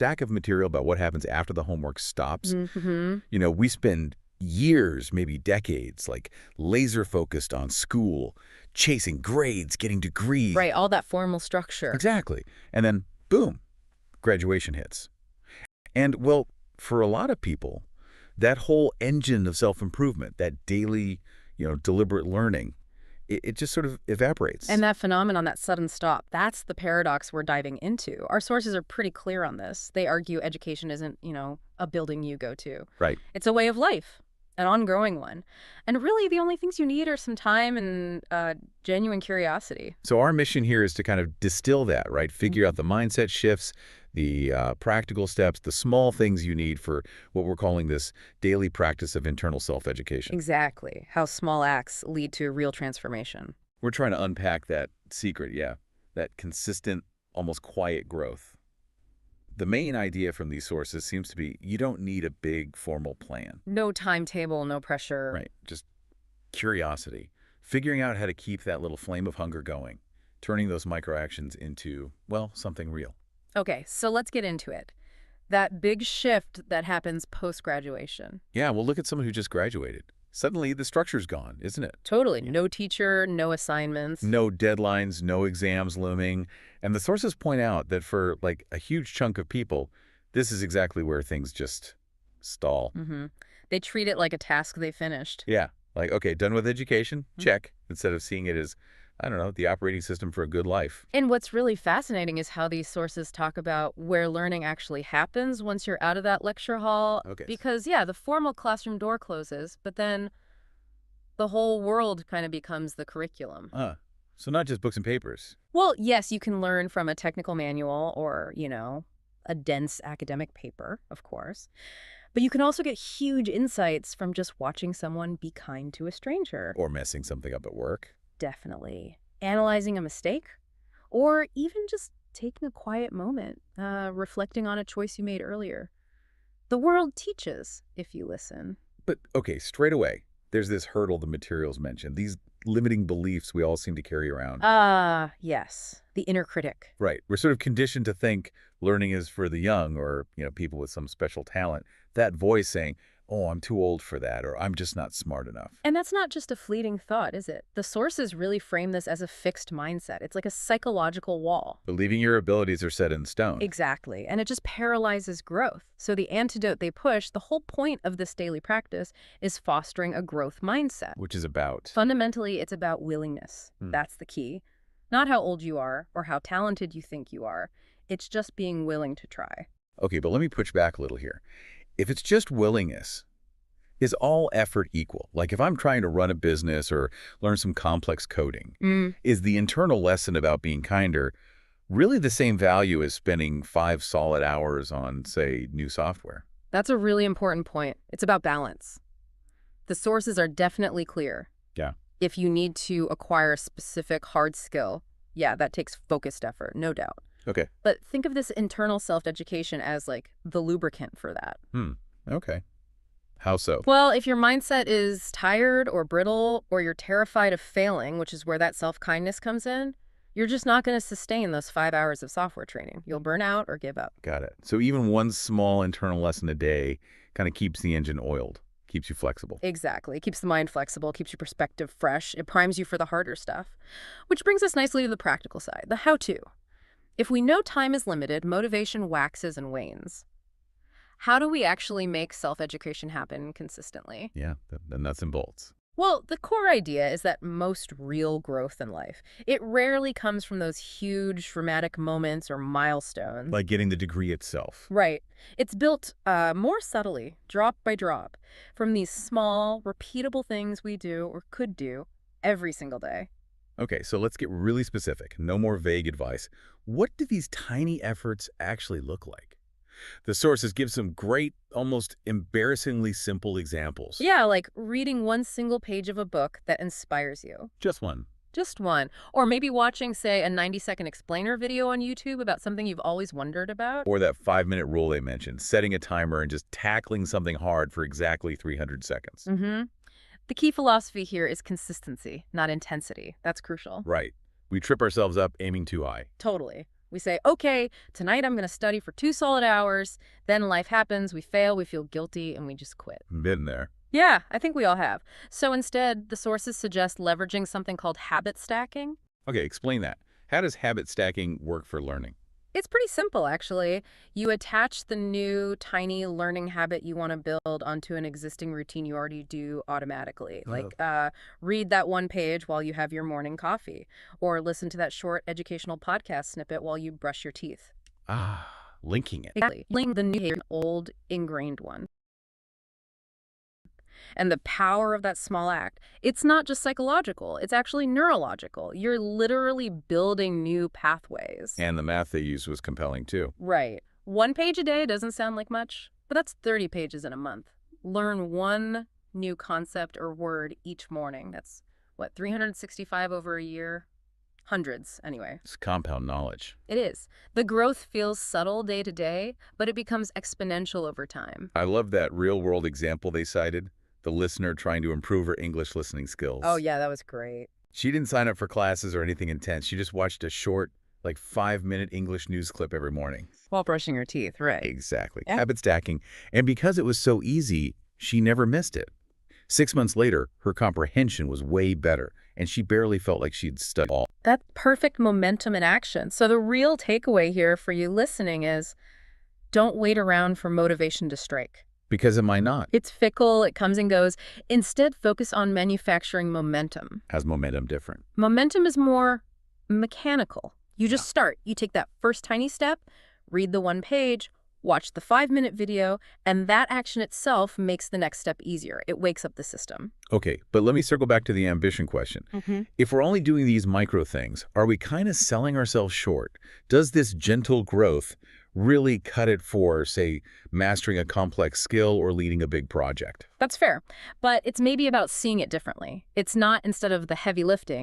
stack of material about what happens after the homework stops. Mm-hmm. We spend years, maybe decades, like laser focused on school, chasing grades, getting degrees. Right, all that formal structure. Exactly. And then, boom, graduation hits. And, well, for a lot of people, that whole engine of self-improvement, that daily, deliberate learning, it just sort of evaporates. And that phenomenon, that sudden stop, that's the paradox we're diving into. Our sources are pretty clear on this. They argue education isn't, a building you go to. Right. It's a way of life, an ongoing one. And really, the only things you need are some time and genuine curiosity. So our mission here is to kind of distill that, right? Figure out the mindset shifts, the practical steps, the small things you need for what we're calling this daily practice of internal self-education. Exactly. How small acts lead to real transformation. We're trying to unpack that secret, that consistent, almost quiet growth. The main idea from these sources seems to be you don't need a big formal plan. No timetable, no pressure. Right. Just curiosity. Figuring out how to keep that little flame of hunger going. Turning those microactions into, well, something real. Okay, so let's get into it. That big shift that happens post-graduation. Yeah, well, look at someone who just graduated. Suddenly, the structure's gone, isn't it? Totally. No teacher, no assignments. No deadlines, no exams looming. And the sources point out that for, like, a huge chunk of people, this is exactly where things just stall. Mm-hmm. They treat it like a task they finished. Yeah, like, okay, done with education? Check. Instead of seeing it as, I don't know, the operating system for a good life. And what's really fascinating is how these sources talk about where learning actually happens once you're out of that lecture hall. Okay. Because, the formal classroom door closes, but then the whole world kind of becomes the curriculum. So not just books and papers. Well, yes, you can learn from a technical manual or, a dense academic paper, of course. But you can also get huge insights from just watching someone be kind to a stranger. Or messing something up at work. Definitely. Analyzing a mistake, or even just taking a quiet moment, reflecting on a choice you made earlier. The world teaches if you listen. But, okay, straight away, there's this hurdle the materials mentioned, these limiting beliefs we all seem to carry around. Yes, the inner critic. Right. We're sort of conditioned to think learning is for the young or, people with some special talent. That voice saying, oh, I'm too old for that, or I'm just not smart enough. And that's not just a fleeting thought, is it? The sources really frame this as a fixed mindset. It's like a psychological wall. Believing your abilities are set in stone. Exactly. And it just paralyzes growth. So the antidote they push, the whole point of this daily practice, is fostering a growth mindset. Which is about? Fundamentally, it's about willingness. That's the key. Not how old you are or how talented you think you are. It's just being willing to try. Okay, but let me push back a little here. If it's just willingness, is all effort equal? Like if I'm trying to run a business or learn some complex coding, is the internal lesson about being kinder really the same value as spending 5 solid hours on, say, new software? That's a really important point. It's about balance. The sources are definitely clear. Yeah. If you need to acquire a specific hard skill, that takes focused effort, no doubt. Okay. But think of this internal self-education as like the lubricant for that. Okay. How so? Well, if your mindset is tired or brittle or you're terrified of failing, which is where that self-kindness comes in, you're just not going to sustain those 5 hours of software training. You'll burn out or give up. Got it. So even one small internal lesson a day kind of keeps the engine oiled, keeps you flexible. Exactly. It keeps the mind flexible, keeps your perspective fresh. It primes you for the harder stuff. Which brings us nicely to the practical side, the how-to. If we know time is limited, motivation waxes and wanes. How do we actually make self-education happen consistently? Yeah, the nuts and bolts. Well, the core idea is that most real growth in life, it rarely comes from those huge dramatic moments or milestones. Like getting the degree itself. Right. It's built more subtly, drop by drop, from these small, repeatable things we do or could do every single day. Okay, so let's get really specific. No more vague advice. What do these tiny efforts actually look like? The sources give some great, almost embarrassingly simple examples. Yeah, like reading one single page of a book that inspires you. Just one. Just one. Or maybe watching, say, a 90-second explainer video on YouTube about something you've always wondered about. Or that 5-minute rule they mentioned, setting a timer and just tackling something hard for exactly 300 seconds. The key philosophy here is consistency, not intensity. That's crucial. Right. We trip ourselves up aiming too high. Totally. We say, okay, tonight I'm going to study for 2 solid hours. Then life happens, we fail, we feel guilty, and we just quit. Been there. Yeah, I think we all have. So instead, the sources suggest leveraging something called habit stacking. Okay, explain that. How does habit stacking work for learning? It's pretty simple, actually. You attach the new, tiny learning habit you want to build onto an existing routine you already do automatically. Like, read that one page while you have your morning coffee, or listen to that short educational podcast snippet while you brush your teeth. Ah, linking it. Exactly. Link the new, old, ingrained one. And the power of that small act, it's not just psychological, it's actually neurological. You're literally building new pathways. And the math they used was compelling, too. Right. 1 page a day doesn't sound like much, but that's 30 pages in a month. Learn one new concept or word each morning. That's, 365 over a year? Hundreds, anyway. It's compound knowledge. It is. The growth feels subtle day to day, but it becomes exponential over time. I love that real-world example they cited. The listener trying to improve her English listening skills. Oh, yeah, that was great. She didn't sign up for classes or anything intense. She just watched a short, 5-minute English news clip every morning. While brushing your teeth, right. Exactly. Yeah. Habit stacking. And because it was so easy, she never missed it. 6 months later, her comprehension was way better, and she barely felt like she'd studied all. That's perfect momentum in action. So the real takeaway here for you listening is, don't wait around for motivation to strike. Because it might not. It's fickle, it comes and goes. Instead, focus on manufacturing momentum. Has momentum different? Momentum is more mechanical. You just start. You take that first tiny step, read the 1 page, watch the 5-minute video, and that action itself makes the next step easier. It wakes up the system. Okay, but let me circle back to the ambition question. If we're only doing these micro things, are we kind of selling ourselves short? Does this gentle growth really cut it for, say, mastering a complex skill or leading a big project? That's fair, but it's maybe about seeing it differently. It's not, instead of the heavy lifting,